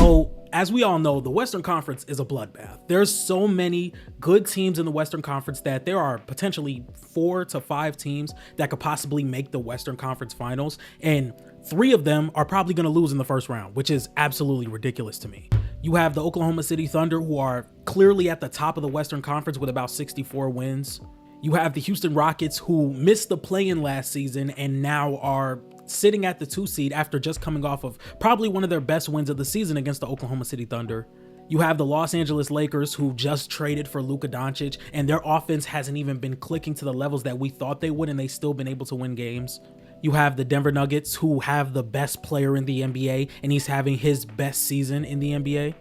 So, as we all know, the Western Conference is a bloodbath. There's so many good teams in the Western Conference that there are potentially 4 to 5 teams that could possibly make the Western Conference Finals, and 3 of them are probably going to lose in the first round, which is absolutely ridiculous to me. You have the Oklahoma City Thunder, who are clearly at the top of the Western Conference with about 64 wins. You have the Houston Rockets, who missed the play-in last season and now are sitting at the 2 seed after just coming off of probably one of their best wins of the season against the Oklahoma City Thunder. You have the Los Angeles Lakers, who just traded for Luka Doncic, and their offense hasn't even been clicking to the levels that we thought they would, and they've still been able to win games. You have the Denver Nuggets, who have the best player in the NBA, and he's having his best season in the NBA.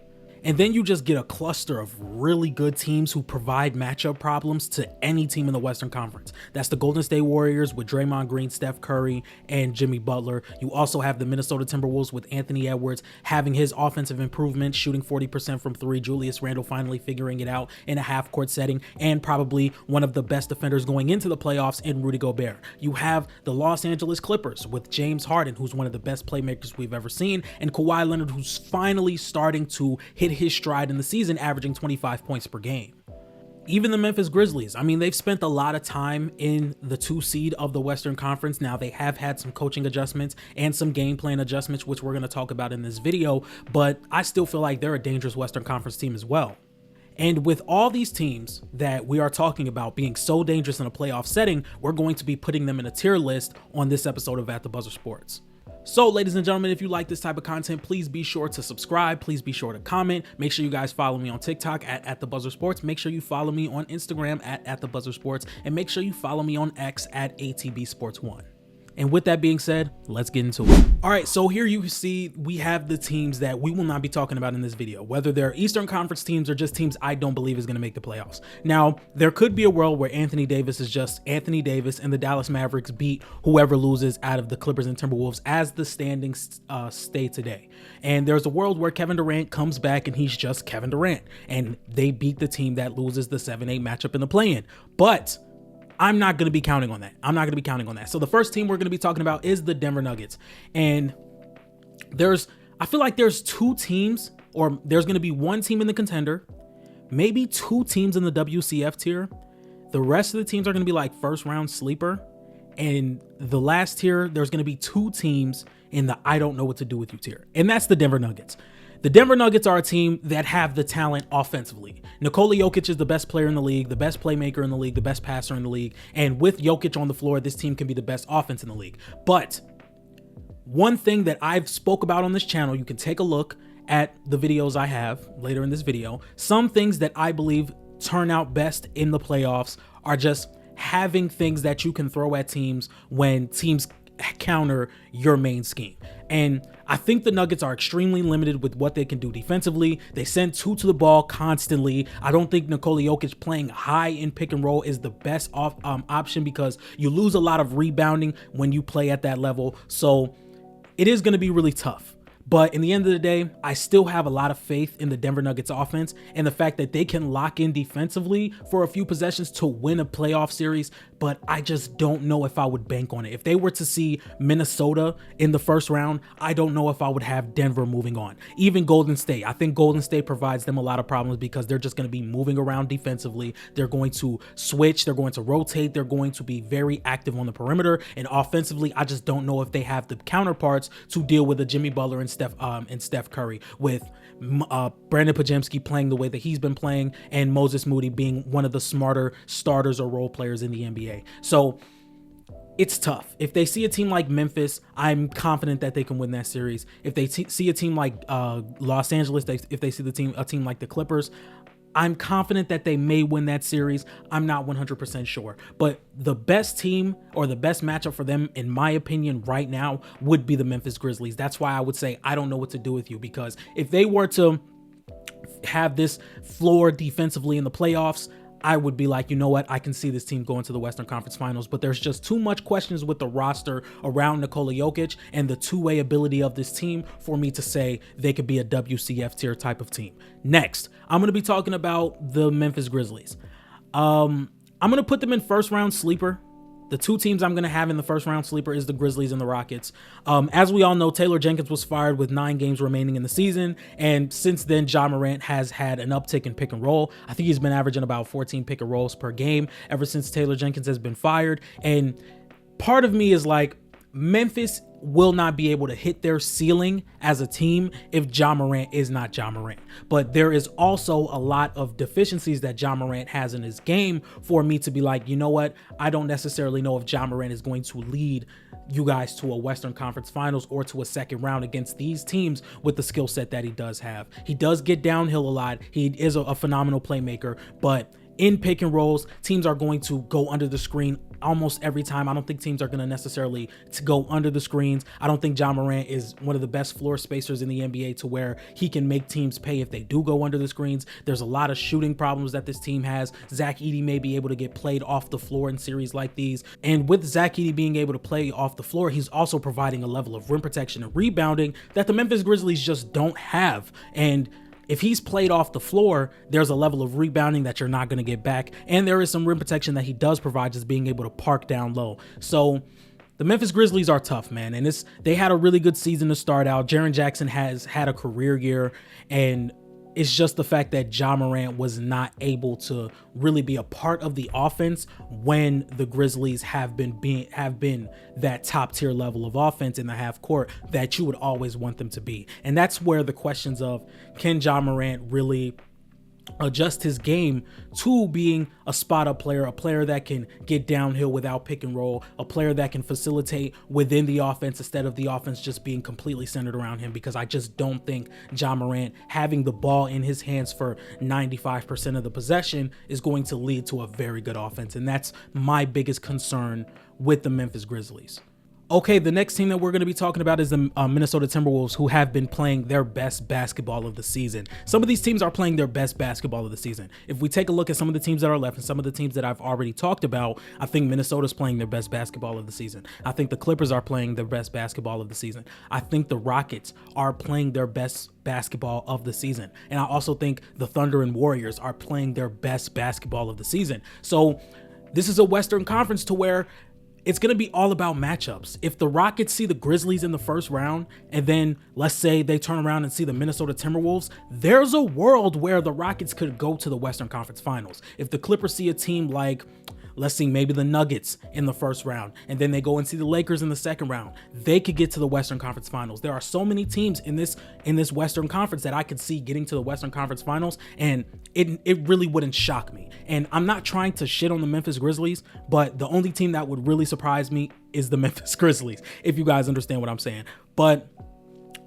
And then you just get a cluster of really good teams who provide matchup problems to any team in the Western Conference. That's the Golden State Warriors with Draymond Green, Steph Curry, and Jimmy Butler. You also have the Minnesota Timberwolves with Anthony Edwards having his offensive improvement, shooting 40% from 3, Julius Randle finally figuring it out in a half-court setting, and probably one of the best defenders going into the playoffs in Rudy Gobert. You have the Los Angeles Clippers with James Harden, who's one of the best playmakers we've ever seen, and Kawhi Leonard, who's finally starting to hit his stride in the season, averaging 25 points per game. Even the Memphis Grizzlies, I mean, they've spent a lot of time in the 2 seed of the Western Conference. Now, they have had some coaching adjustments and some game plan adjustments, which we're going to talk about in this video, but I still feel like they're a dangerous Western Conference team as well. And with all these teams that we are talking about being so dangerous in a playoff setting, we're going to be putting them in a tier list on this episode of At the Buzzer Sports. So, ladies and gentlemen, if you like this type of content, please be sure to subscribe. Please be sure to comment. Make sure you guys follow me on TikTok at the Buzzer Sports. Make sure you follow me on Instagram at the Buzzer Sports. And make sure you follow me on X at ATB Sports 1. And with that being said, let's get into it. All right, so here you see we have the teams that we will not be talking about in this video, whether they're Eastern Conference teams or just teams I don't believe is going to make the playoffs. Now, there could be a world where Anthony Davis is just Anthony Davis and the Dallas Mavericks beat whoever loses out of the Clippers and Timberwolves as the standings stay today. And there's a world where Kevin Durant comes back and he's just Kevin Durant, and they beat the team that loses the 7-8 matchup in the play-in. But I'm not going to be counting on that. So the first team we're going to be talking about is the Denver Nuggets. And I feel like there's 2 teams, or there's going to be 1 team in the contender, maybe 2 teams in the WCF tier. The rest of the teams are going to be like first round sleeper. And the last tier, there's going to be 2 teams in the I don't know what to do with you tier. And that's the Denver Nuggets. The Denver Nuggets are a team that have the talent offensively. Nikola Jokic is the best player in the league, the best playmaker in the league, the best passer in the league. And with Jokic on the floor, this team can be the best offense in the league. But one thing that I've spoke about on this channel, you can take a look at the videos I have later in this video. Some things that I believe turn out best in the playoffs are just having things that you can throw at teams when teams counter your main scheme. And I think the Nuggets are extremely limited with what they can do defensively. They send 2 to the ball constantly. I don't think Nikola Jokic playing high in pick and roll is the best option, because you lose a lot of rebounding when you play at that level. So it is going to be really tough. But in the end of the day, I still have a lot of faith in the Denver Nuggets offense and the fact that they can lock in defensively for a few possessions to win a playoff series. But I just don't know if I would bank on it. If they were to see Minnesota in the first round, I don't know if I would have Denver moving on. Even Golden State. I think Golden State provides them a lot of problems because they're just going to be moving around defensively. They're going to switch. They're going to rotate. They're going to be very active on the perimeter. And offensively, I just don't know if they have the counterparts to deal with a Jimmy Butler and Steph Curry, with Brandon Podziemski playing the way that he's been playing and Moses Moody being one of the smarter starters or role players in the NBA. So it's tough. If they see a team like Memphis, I'm confident that they can win that series. If they see a team like Los Angeles, if they see a team like the Clippers, I'm confident that they may win that series. I'm not 100% sure. But the best team or the best matchup for them, in my opinion, right now would be the Memphis Grizzlies. That's why I would say I don't know what to do with you, because if they were to have this floor defensively in the playoffs, I would be like, you know what, I can see this team going to the Western Conference Finals, but there's just too much questions with the roster around Nikola Jokic and the two-way ability of this team for me to say they could be a WCF tier type of team. Next, I'm going to be talking about the Memphis Grizzlies. I'm going to put them in first round sleeper. The two teams I'm going to have in the first round sleeper is the Grizzlies and the Rockets. As we all know, Taylor Jenkins was fired with 9 games remaining in the season, and since then, Ja Morant has had an uptick in pick and roll. I think he's been averaging about 14 pick and rolls per game ever since Taylor Jenkins has been fired, and part of me is like, Memphis will not be able to hit their ceiling as a team if Ja Morant is not Ja Morant. But there is also a lot of deficiencies that Ja Morant has in his game for me to be like, you know what? I don't necessarily know if Ja Morant is going to lead you guys to a Western Conference Finals or to a second round against these teams with the skill set that he does have. He does get downhill a lot. He is a phenomenal playmaker, but in pick and rolls, teams are going to go under the screen almost every time. I don't think teams are going to necessarily go under the screens. I don't think Ja Morant is one of the best floor spacers in the NBA to where he can make teams pay if they do go under the screens. There's a lot of shooting problems that this team has. Zach Edey may be able to get played off the floor in series like these. And with Zach Edey being able to play off the floor, he's also providing a level of rim protection and rebounding that the Memphis Grizzlies just don't have. And if he's played off the floor, there's a level of rebounding that you're not going to get back. And there is some rim protection that he does provide, just being able to park down low. So the Memphis Grizzlies are tough, man. And they had a really good season to start out. Jaren Jackson has had a career year, and it's just the fact that Ja Morant was not able to really be a part of the offense when the Grizzlies have been that top tier level of offense in the half court that you would always want them to be. And that's where the questions of, can Ja Morant really adjust his game to being a spot up player, a player that can get downhill without pick and roll, a player that can facilitate within the offense instead of the offense just being completely centered around him, because I just don't think Ja Morant having the ball in his hands for 95% of the possession is going to lead to a very good offense. And that's my biggest concern with the Memphis Grizzlies. Okay, the next team that we're going to be talking about is the Minnesota Timberwolves, who have been playing their best basketball of the season. Some of these teams are playing their best basketball of the season. If we take a look at some of the teams that are left and some of the teams that I've already talked about, I think Minnesota's playing their best basketball of the season. I think the Clippers are playing their best basketball of the season. I think the Rockets are playing their best basketball of the season. And I also think the Thunder and Warriors are playing their best basketball of the season. So this is a Western Conference to where it's going to be all about matchups. If the Rockets see the Grizzlies in the first round, and then let's say they turn around and see the Minnesota Timberwolves, there's a world where the Rockets could go to the Western Conference Finals. If the Clippers see a team like, let's see, maybe the Nuggets in the first round, and then they go and see the Lakers in the second round, they could get to the Western Conference Finals. There are so many teams in this Western Conference that I could see getting to the Western Conference Finals, and it really wouldn't shock me. And I'm not trying to shit on the Memphis Grizzlies, but the only team that would really surprise me is the Memphis Grizzlies, if you guys understand what I'm saying. But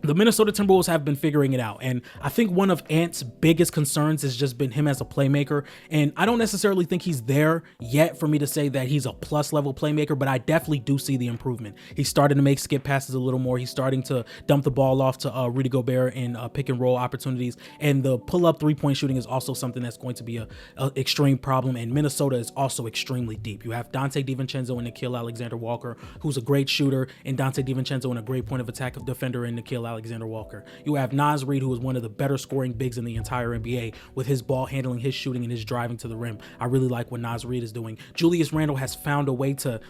the Minnesota Timberwolves have been figuring it out. And I think one of Ant's biggest concerns has just been him as a playmaker. And I don't necessarily think he's there yet for me to say that he's a plus level playmaker, but I definitely do see the improvement. He's starting to make skip passes a little more. He's starting to dump the ball off to Rudy Gobert in pick and roll opportunities. And the pull up 3-point shooting is also something that's going to be a extreme problem. And Minnesota is also extremely deep. You have Dante DiVincenzo and Nickeil Alexander-Walker, who's a great shooter, and Dante DiVincenzo and a great point of attack defender in Nickeil Alexander-Walker. You have Naz Reid, who is one of the better scoring bigs in the entire NBA with his ball handling, his shooting, and his driving to the rim. I really like what Naz Reid is doing. Julius Randle has found a way to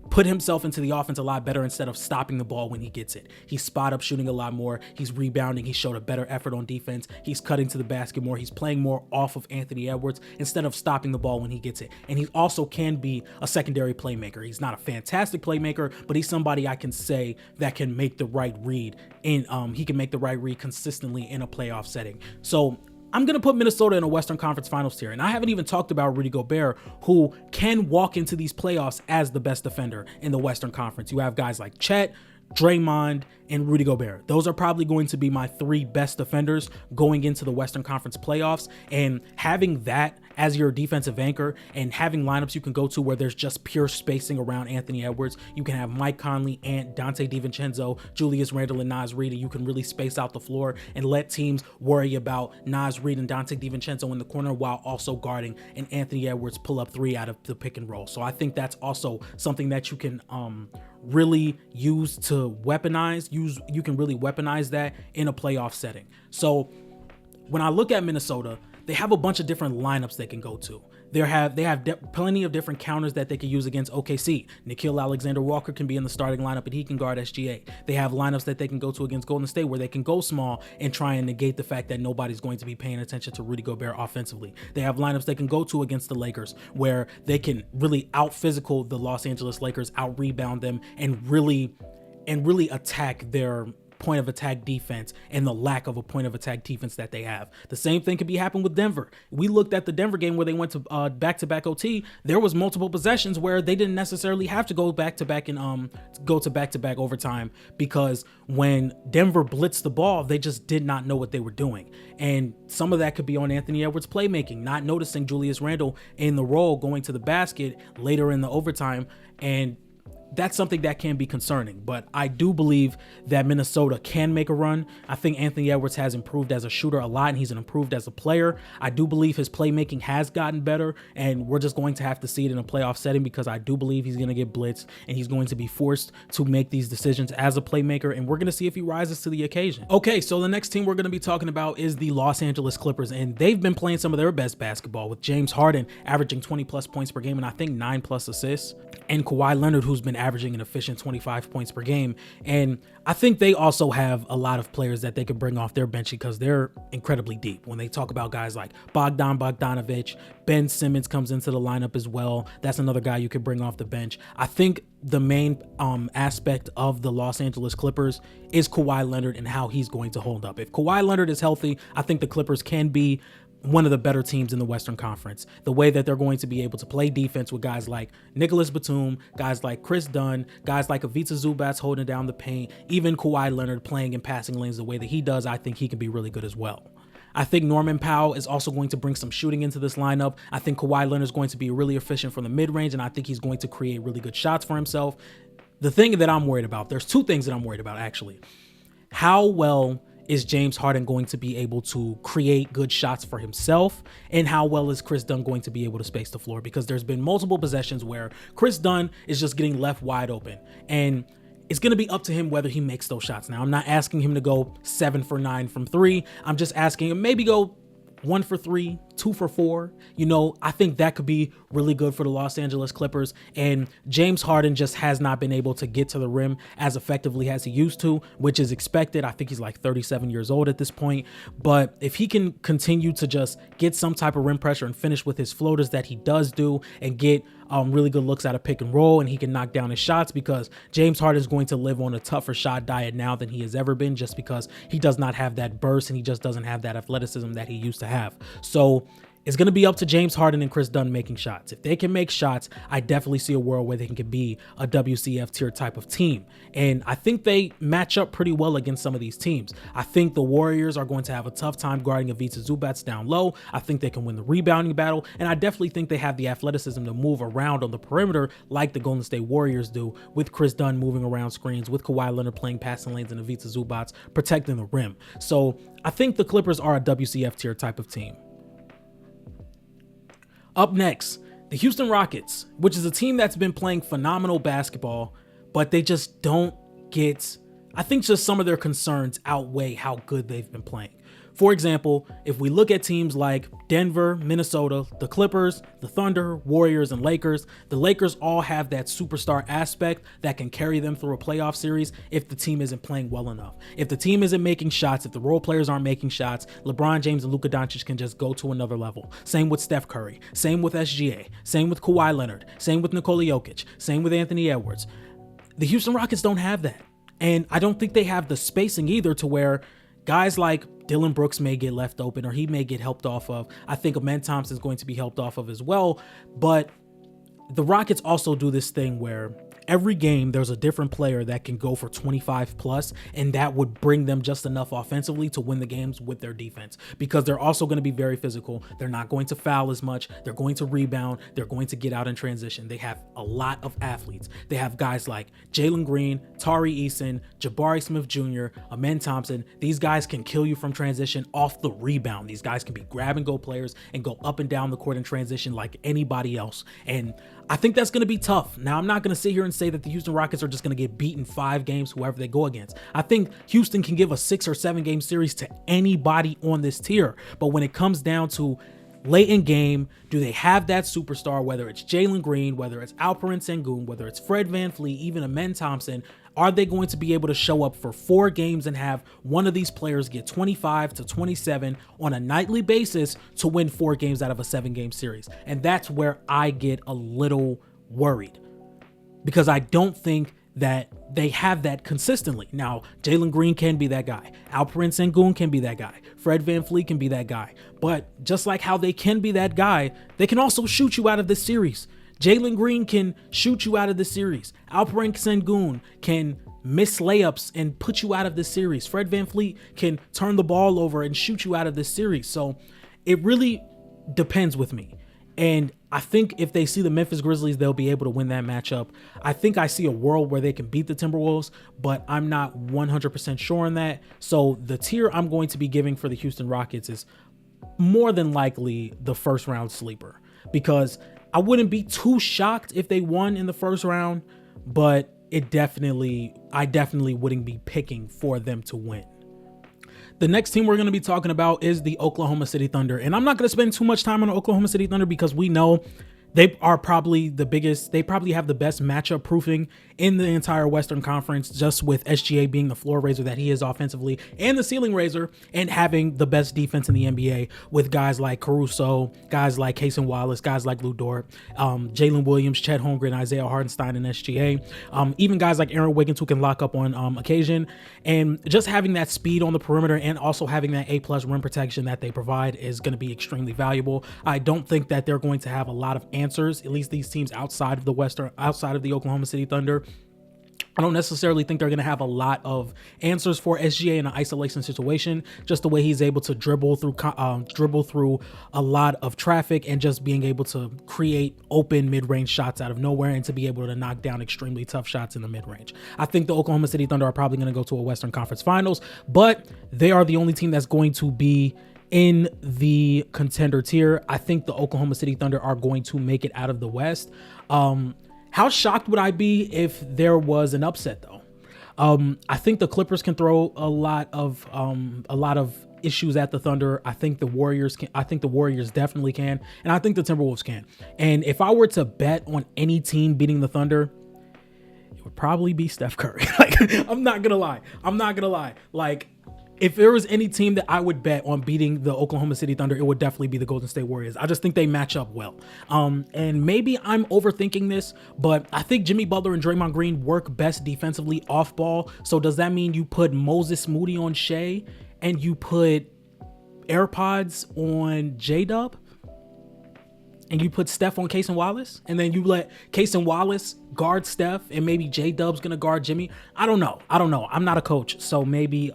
put himself into the offense a lot better instead of stopping the ball when he gets it. He's spot up shooting a lot more. He's rebounding. He showed a better effort on defense. He's cutting to the basket more. He's playing more off of Anthony Edwards instead of stopping the ball when he gets it. And he also can be a secondary playmaker. He's not a fantastic playmaker, but he's somebody I can say that can make the right read, and he can make the right read consistently in a playoff setting. So I'm going to put Minnesota in a Western Conference Finals tier. And I haven't even talked about Rudy Gobert, who can walk into these playoffs as the best defender in the Western Conference. You have guys like Chet, Draymond, and Rudy Gobert. Those are probably going to be my 3 best defenders going into the Western Conference playoffs. And having that as your defensive anchor and having lineups you can go to where there's just pure spacing around Anthony Edwards. You can have Mike Conley, Ant, Dante DiVincenzo, Julius Randle, and Naz Reid, and you can really space out the floor and let teams worry about Naz Reid and Dante DiVincenzo in the corner while also guarding an Anthony Edwards pull-up 3 out of the pick and roll. So I think that's also something that you can really use to weaponize. You can really weaponize that in a playoff setting. So when I look at Minnesota, they have a bunch of different lineups they can go to. They have plenty of different counters that they can use against OKC. Nickeil Alexander-Walker can be in the starting lineup and he can guard SGA. They have lineups that they can go to against Golden State where they can go small and try and negate the fact that nobody's going to be paying attention to Rudy Gobert offensively. They have lineups they can go to against the Lakers where they can really out-physical the Los Angeles Lakers, out-rebound them, and really attack their point of attack defense and the lack of a point of attack defense that they have. The same thing could be happening with Denver. We looked at the Denver game where they went to back-to-back OT. There was multiple possessions where they didn't necessarily have to go back-to-back and go to back-to-back overtime, because when Denver blitzed the ball, they just did not know what they were doing. And some of that could be on Anthony Edwards' playmaking, not noticing Julius Randle in the roll going to the basket later in the overtime, and that's something that can be concerning. But I do believe that Minnesota can make a run. I think Anthony Edwards has improved as a shooter a lot, and he's improved as a player. I do believe his playmaking has gotten better, and we're just going to have to see it in a playoff setting, because I do believe he's going to get blitzed and he's going to be forced to make these decisions as a playmaker, and we're going to see if he rises to the occasion. Okay, so the next team we're going to be talking about is the Los Angeles Clippers, and they've been playing some of their best basketball with James Harden averaging 20 plus points per game and I think 9 plus assists, and Kawhi Leonard, who's been averaging an efficient 25 points per game. And I think they also have a lot of players that they could bring off their bench because they're incredibly deep. When they talk about guys like Bogdan Bogdanovic, Ben Simmons comes into the lineup as well. That's another guy you could bring off the bench. I think the main aspect of the Los Angeles Clippers is Kawhi Leonard and how he's going to hold up. If Kawhi Leonard is healthy, I think the Clippers can be one of the better teams in the Western Conference. The way that they're going to be able to play defense with guys like Nicholas Batum, guys like Chris Dunn, guys like Ivica Zubac holding down the paint, even Kawhi Leonard playing in passing lanes the way that he does, I think he can be really good as well. I think Norman Powell is also going to bring some shooting into this lineup. I think Kawhi Leonard is going to be really efficient from the mid-range, and I think he's going to create really good shots for himself. The thing that I'm worried about, there's two things that I'm worried about actually. How well is James Harden going to be able to create good shots for himself, and how well is Chris Dunn going to be able to space the floor? Because there's been multiple possessions where Chris Dunn is just getting left wide open, and it's going to be up to him whether he makes those shots. Now, I'm not asking him to go 7 for 9 from 3. I'm just asking him maybe go 1 for 3, 2 for 4. You know, I think that could be really good for the Los Angeles Clippers. And James Harden just has not been able to get to the rim as effectively as he used to, which is expected. I think he's like 37 years old at this point. But if he can continue to just get some type of rim pressure and finish with his floaters that he does do, and get really good looks out of pick and roll, and he can knock down his shots, because James Harden is going to live on a tougher shot diet now than he has ever been, just because he does not have that burst and he just doesn't have that athleticism that he used to have. So it's going to be up to James Harden and Chris Dunn making shots. If they can make shots, I definitely see a world where they can be a WCF tier type of team. And I think they match up pretty well against some of these teams. I think the Warriors are going to have a tough time guarding Ivica Zubac down low. I think they can win the rebounding battle. And I definitely think they have the athleticism to move around on the perimeter like the Golden State Warriors do, with Chris Dunn moving around screens, with Kawhi Leonard playing passing lanes, and Ivica Zubac protecting the rim. So I think the Clippers are a WCF tier type of team. Up next, the Houston Rockets, which is a team that's been playing phenomenal basketball, but they just don't get, I think just some of their concerns outweigh how good they've been playing. For example, if we look at teams like Denver, Minnesota, the Clippers, the Thunder, Warriors, and Lakers, the Lakers all have that superstar aspect that can carry them through a playoff series if the team isn't playing well enough. If the team isn't making shots, if the role players aren't making shots, LeBron James and Luka Doncic can just go to another level. Same with Steph Curry, same with SGA, same with Kawhi Leonard, same with Nikola Jokic, same with Anthony Edwards. The Houston Rockets don't have that. And I don't think they have the spacing either to where guys like Dylan Brooks may get left open, or he may get helped off of. I think Amen Thompson is going to be helped off of as well. But the Rockets also do this thing where every game there's a different player that can go for 25 plus, and that would bring them just enough offensively to win the games with their defense, because they're also going to be very physical. They're not going to foul as much. They're going to rebound. They're going to get out in transition. They have a lot of athletes. They have guys like Jalen Green, Tari Eason, Jabari Smith Jr., Amen Thompson. These guys can kill you from transition off the rebound. These guys can be grab and go players and go up and down the court in transition like anybody else. And I think that's going to be tough. Now, I'm not going to sit here and say that the Houston Rockets are just going to get beaten 5 games, whoever they go against. I think Houston can give a 6 or 7 game series to anybody on this tier. But when it comes down to late in game, do they have that superstar, whether it's Jalen Green, whether it's Alperen Sengun, whether it's Fred VanVleet, even Amen Thompson, are they going to be able to show up for 4 games and have one of these players get 25 to 27 on a nightly basis to win 4 games out of a 7-game series? And that's where I get a little worried, because I don't think that they have that consistently. Now, Jalen Green can be that guy. Alperen Sengun can be that guy. Fred VanVleet can be that guy. But just like how they can be that guy, they can also shoot you out of this series. Jalen Green can shoot you out of the series. Alperen Sengun can miss layups and put you out of the series. Fred VanVleet can turn the ball over and shoot you out of this series. So it really depends with me. And I think if they see the Memphis Grizzlies, they'll be able to win that matchup. I think I see a world where they can beat the Timberwolves, but I'm not 100% sure on that. So the tier I'm going to be giving for the Houston Rockets is more than likely the first round sleeper, because I wouldn't be too shocked if they won in the first round, but I definitely wouldn't be picking for them to win. The next team we're going to be talking about is the Oklahoma City Thunder. And I'm not going to spend too much time on the Oklahoma City Thunder because we know they are probably the biggest. They probably have the best matchup proofing in the entire Western Conference, just with SGA being the floor raiser that he is offensively and the ceiling raiser, and having the best defense in the NBA with guys like Caruso, guys like Cason Wallace, guys like Lu Dort, Jalen Williams, Chet Holmgren, Isaiah Hartenstein, and SGA. Even guys like Aaron Wiggins who can lock up on occasion. And just having that speed on the perimeter and also having that A+ rim protection that they provide is going to be extremely valuable. I don't think that they're going to have a lot of answers, at least these teams outside of the Oklahoma City Thunder. I don't necessarily think they're going to have a lot of answers for SGA in an isolation situation, just the way he's able to dribble through a lot of traffic and just being able to create open mid-range shots out of nowhere and to be able to knock down extremely tough shots in the mid-range. I think the Oklahoma City Thunder are probably going to go to a Western Conference Finals, but they are the only team that's going to be in the contender tier. I think the Oklahoma City Thunder are going to make it out of the West. How shocked would I be if there was an upset, though? I think the Clippers can throw a lot of issues at the Thunder. I think the Warriors can. I think the Warriors definitely can, and I think the Timberwolves can. And if I were to bet on any team beating the Thunder, it would probably be Steph Curry. I'm not gonna lie. Like, if there was any team that I would bet on beating the Oklahoma City Thunder, it would definitely be the Golden State Warriors. I just think they match up well. And maybe I'm overthinking this, but I think Jimmy Butler and Draymond Green work best defensively off ball. So does that mean you put Moses Moody on Shea and you put AirPods on J-Dub? And you put Steph on Cason Wallace, and then you let Cason Wallace guard Steph, and maybe J-Dub's gonna guard Jimmy? I don't know. I'm not a coach, so maybe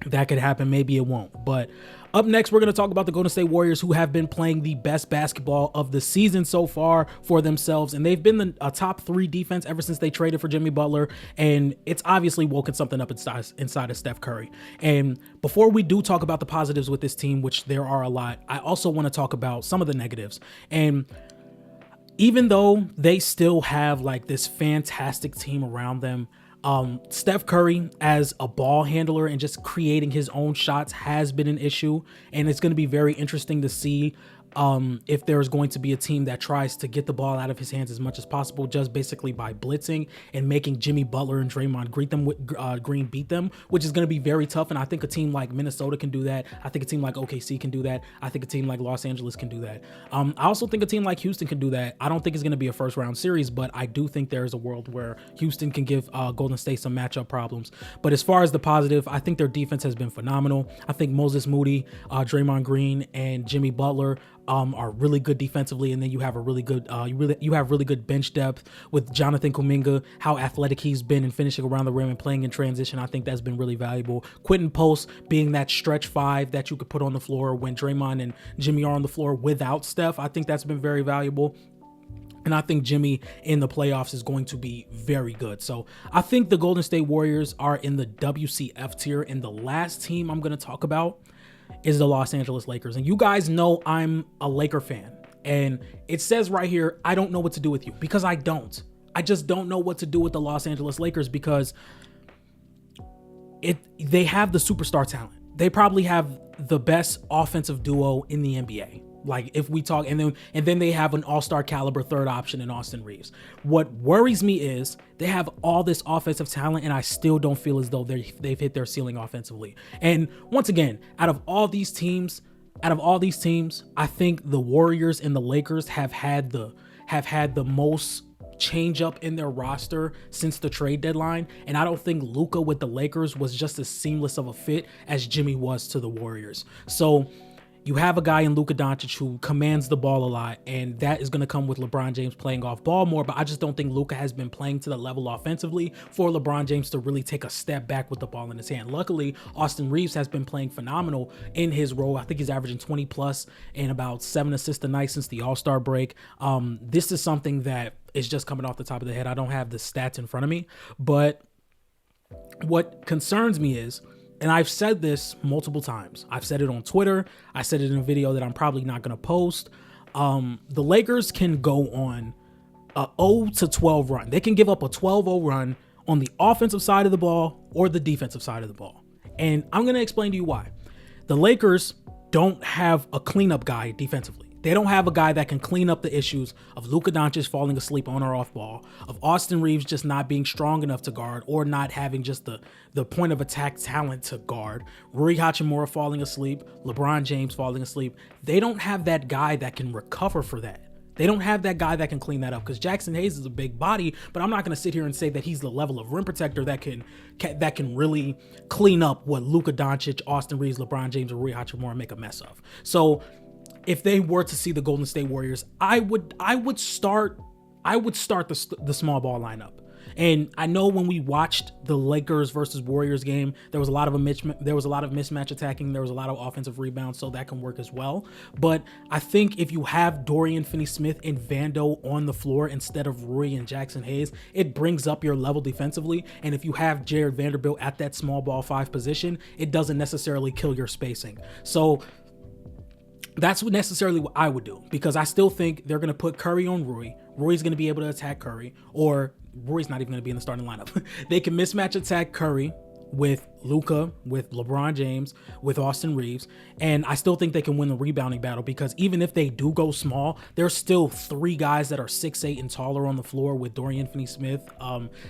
that could happen. Maybe it won't. But up next, we're going to talk about the Golden State Warriors, who have been playing the best basketball of the season so far for themselves. And they've been a top 3 defense ever since they traded for Jimmy Butler. And it's obviously woken something up inside of Steph Curry. And before we do talk about the positives with this team, which there are a lot, I also want to talk about some of the negatives. And even though they still have like this fantastic team around them, Steph Curry as a ball handler and just creating his own shots has been an issue, and it's going to be very interesting to see if there's going to be a team that tries to get the ball out of his hands as much as possible, just basically by blitzing and making Jimmy Butler and Draymond Green beat them, which is going to be very tough. And I think a team like Minnesota can do that. I think a team like OKC can do that. I think a team like Los Angeles can do that. I also think a team like Houston can do that. I don't think it's going to be a first round series, but I do think there's a world where Houston can give Golden State some matchup problems. But as far as the positive, I think their defense has been phenomenal. I think Moses Moody, Draymond Green, and Jimmy Butler are really good defensively, and then you have a really good you have really good bench depth with Jonathan Kuminga, how athletic he's been in finishing around the rim and playing in transition. I think that's been really valuable. Quentin Post being that stretch 5 that you could put on the floor when Draymond and Jimmy are on the floor without Steph, I think that's been very valuable. And I think Jimmy in the playoffs is going to be very good. So I think the Golden State Warriors are in the WCF tier, and the last team I'm going to talk about is the Los Angeles Lakers. And you guys know I'm a Laker fan. And it says right here, I don't know what to do with you, because I don't. I just don't know what to do with the Los Angeles Lakers, because they have the superstar talent. They probably have the best offensive duo in the NBA. Like, if we talk, and then they have an all-star caliber third option in Austin Reeves. What worries me is they have all this offensive talent, and I still don't feel as though they've hit their ceiling offensively. And once again, out of all these teams, I think the Warriors and the Lakers have had the most change up in their roster since the trade deadline, and I don't think Luka with the Lakers was just as seamless of a fit as Jimmy was to the Warriors. So you have a guy in Luka Doncic who commands the ball a lot, and that is going to come with LeBron James playing off ball more, but I just don't think Luka has been playing to the level offensively for LeBron James to really take a step back with the ball in his hand. Luckily, Austin Reeves has been playing phenomenal in his role. I think he's averaging 20 plus and about 7 assists a night since the All-Star break. This is something that is just coming off the top of the head. I don't have the stats in front of me, but what concerns me is, and I've said this multiple times, I've said it on Twitter, I said it in a video that I'm probably not going to post. The Lakers can go on a 0-12 run. They can give up a 12-0 run on the offensive side of the ball or the defensive side of the ball. And I'm going to explain to you why. The Lakers don't have a cleanup guy defensively. They don't have a guy that can clean up the issues of Luka Doncic falling asleep on or off ball, of Austin Reeves just not being strong enough to guard or not having just the point of attack talent to guard, Rui Hachimura falling asleep, LeBron James falling asleep. They don't have that guy that can recover for that. They don't have that guy that can clean that up, because Jackson Hayes is a big body, but I'm not going to sit here and say that he's the level of rim protector that can really clean up what Luka Doncic, Austin Reeves, LeBron James, or Rui Hachimura make a mess of. So if they were to see the Golden State Warriors, I would start the small ball lineup. And I know when we watched the Lakers versus Warriors game, there was a lot of mismatch attacking, there was a lot of offensive rebounds, so that can work as well. But I think if you have Dorian Finney-Smith and Vando on the floor instead of Rui and Jackson Hayes, it brings up your level defensively. And if you have Jared Vanderbilt at that small ball 5 position, it doesn't necessarily kill your spacing. So that's what I would do, because I still think they're going to put Curry on Rui. Rui's going to be able to attack Curry, or Rui's not even going to be in the starting lineup. They can mismatch attack Curry with Luka, with LeBron James, with Austin Reeves, and I still think they can win the rebounding battle, because even if they do go small, there's still 3 guys that are 6'8" and taller on the floor with Dorian Finney-Smith,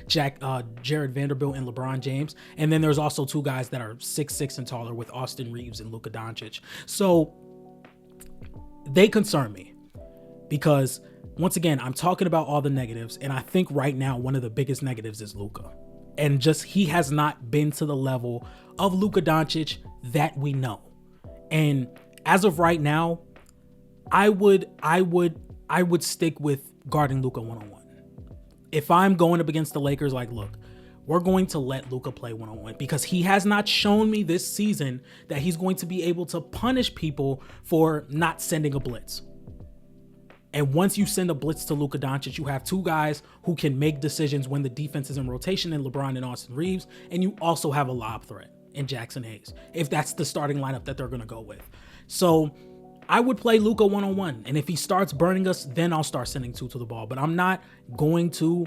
Jared Vanderbilt, and LeBron James, and then there's also 2 guys that are 6'6" and taller with Austin Reeves and Luka Doncic. So they concern me, because once again, I'm talking about all the negatives, and I think right now one of the biggest negatives is Luka. And just, he has not been to the level of Luka Doncic that we know. And as of right now, I would stick with guarding Luka one-on-one. If I'm going up against the Lakers, like, look, we're going to let Luka play one-on-one, because he has not shown me this season that he's going to be able to punish people for not sending a blitz. And once you send a blitz to Luka Doncic, you have 2 guys who can make decisions when the defense is in rotation in LeBron and Austin Reeves, and you also have a lob threat in Jackson Hayes, if that's the starting lineup that they're going to go with. So I would play Luka one-on-one, and if he starts burning us, then I'll start sending 2 to the ball. But I'm not going to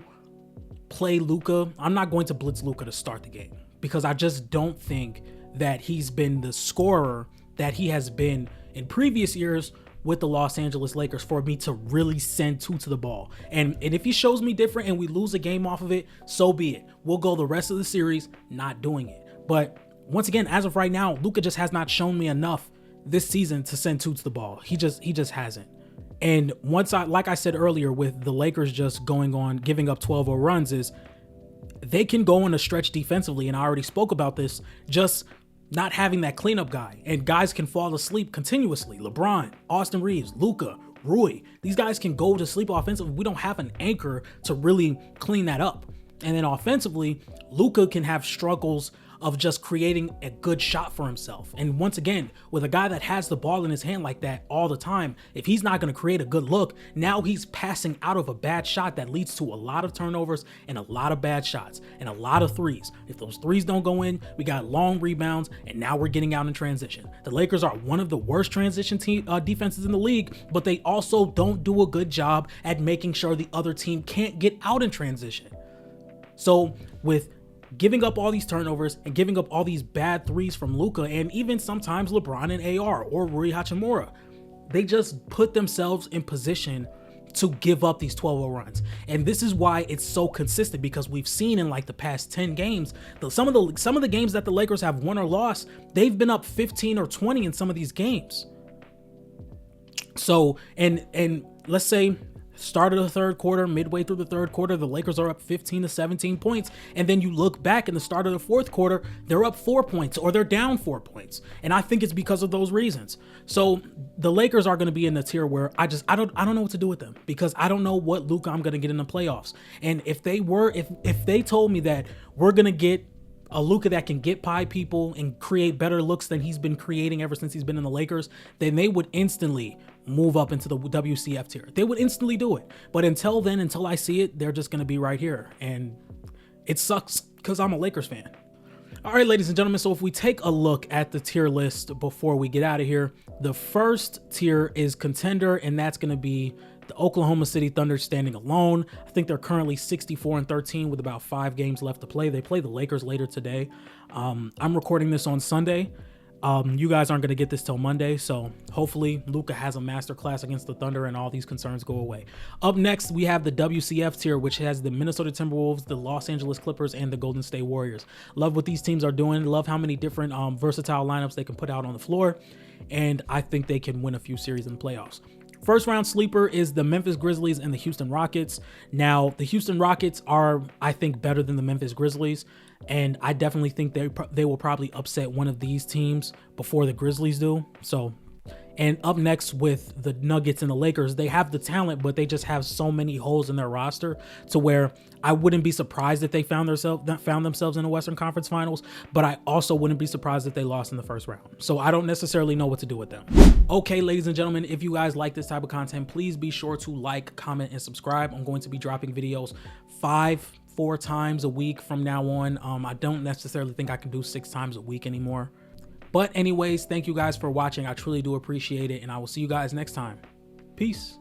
play Luka. I'm not going to blitz Luka to start the game, because I just don't think that he's been the scorer that he has been in previous years with the Los Angeles Lakers for me to really send 2 to the ball. And if he shows me different and we lose a game off of it, so be it. We'll go the rest of the series not doing it. But once again, as of right now, Luka just has not shown me enough this season to send 2 to the ball. He just hasn't. And like I said earlier, with the Lakers just giving up 12-0 runs, is they can go on a stretch defensively. And I already spoke about this, just not having that cleanup guy, and guys can fall asleep continuously. LeBron, Austin Reeves, Luka, Rui, these guys can go to sleep offensively. We don't have an anchor to really clean that up. And then offensively, Luka can have struggles of just creating a good shot for himself. And once again, with a guy that has the ball in his hand like that all the time, if he's not going to create a good look, now he's passing out of a bad shot that leads to a lot of turnovers and a lot of bad shots and a lot of threes. If those threes don't go in, we got long rebounds, and now we're getting out in transition. The Lakers are one of the worst transition defenses in the league, but they also don't do a good job at making sure the other team can't get out in transition. So with giving up all these turnovers and giving up all these bad threes from Luka and even sometimes LeBron and AR or Rui Hachimura, they just put themselves in position to give up these 12-0 runs. And this is why it's so consistent, because we've seen in like the past 10 games, some of the games that the Lakers have won or lost, they've been up 15 or 20 in some of these games. So, and let's say start of the third quarter, midway through the third quarter, the Lakers are up 15 to 17 points. And then you look back in the start of the fourth quarter, they're up 4 points or they're down 4 points. And I think it's because of those reasons. So the Lakers are going to be in the tier where I don't know what to do with them, because I don't know what Luka I'm going to get in the playoffs. And if they told me that we're going to get a Luka that can get by people and create better looks than he's been creating ever since he's been in the Lakers, then they would instantly move up into the WCF tier. They would instantly do it. But until then, until I see it, they're just going to be right here. And it sucks because I'm a Lakers fan. All right, ladies and gentlemen, so if we take a look at the tier list before we get out of here, the first tier is contender, and that's going to be the Oklahoma City Thunder standing alone. I think they're currently 64-13 with about 5 games left to play. They play the Lakers later today. I'm recording this on Sunday. You guys aren't going to get this till Monday, so hopefully Luka has a masterclass against the Thunder and all these concerns go away. Up next, we have the WCF tier, which has the Minnesota Timberwolves, the Los Angeles Clippers, and the Golden State Warriors. Love what these teams are doing. Love how many different versatile lineups they can put out on the floor, and I think they can win a few series in the playoffs. First round sleeper is the Memphis Grizzlies and the Houston Rockets. Now, the Houston Rockets are, I think, better than the Memphis Grizzlies, and I definitely think they will probably upset one of these teams before the Grizzlies do. So, and up next with the Nuggets and the Lakers, they have the talent, but they just have so many holes in their roster to where I wouldn't be surprised if they found themselves in the Western Conference Finals, but I also wouldn't be surprised if they lost in the first round. So I don't necessarily know what to do with them. Okay, ladies and gentlemen, if you guys like this type of content, please be sure to like, comment, and subscribe. I'm going to be dropping videos 4 times a week from now on. I don't necessarily think I can do 6 times a week anymore. But anyways, thank you guys for watching. I truly do appreciate it, and I will see you guys next time. Peace.